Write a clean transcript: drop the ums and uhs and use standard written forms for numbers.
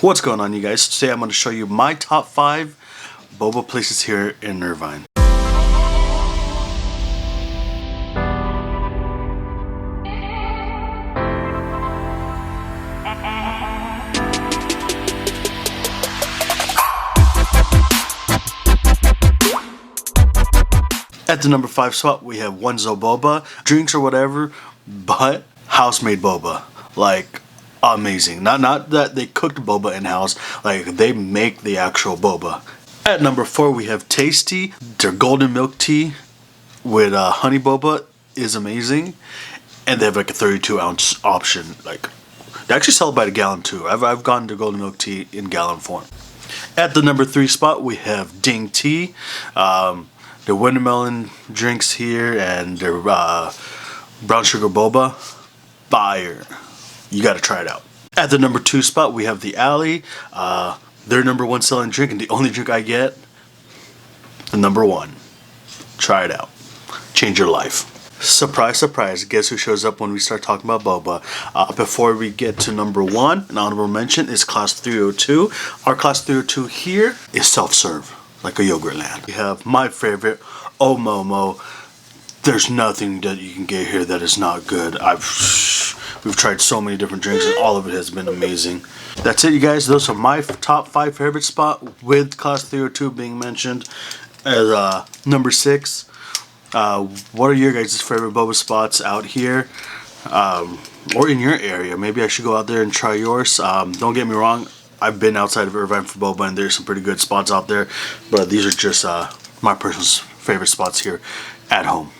What's going on, you guys? Today I'm going to show you my top 5 boba places here in Irvine. At the number 5 spot, we have Onezo Boba. Drinks or whatever, but house-made boba. Like, amazing. Not that they cooked boba in-house, like they make the actual boba. At number 4, we have Tasty. Their golden milk tea with honey boba is amazing. And they have like a 32-ounce option. Like, they actually sell it by the gallon too. I've gotten their golden milk tea in gallon form. At the number 3 spot, we have Ding Tea. The watermelon drinks here and their brown sugar boba, fire. You gotta try it out. At the number 2 spot, we have the Alley. Their number 1 selling drink and the only drink I get, the number 1. Try it out. Change your life. Surprise, surprise. Guess who shows up when we start talking about boba? Before we get to number 1, an honorable mention is Class 302. Our Class 302 here is self-serve, like a yogurt land. We have my favorite, Omomo. There's nothing that you can get here that is not good. We've tried so many different drinks and all of it has been amazing. That's it, you guys. Those are my top 5 favorite spot, with Class 302 being mentioned as number 6. What are your guys' favorite boba spots out here or in your area? Maybe I should go out there and try yours. Don't get me wrong, I've been outside of Irvine for boba and there's some pretty good spots out there, but these are just my personal favorite spots here at home.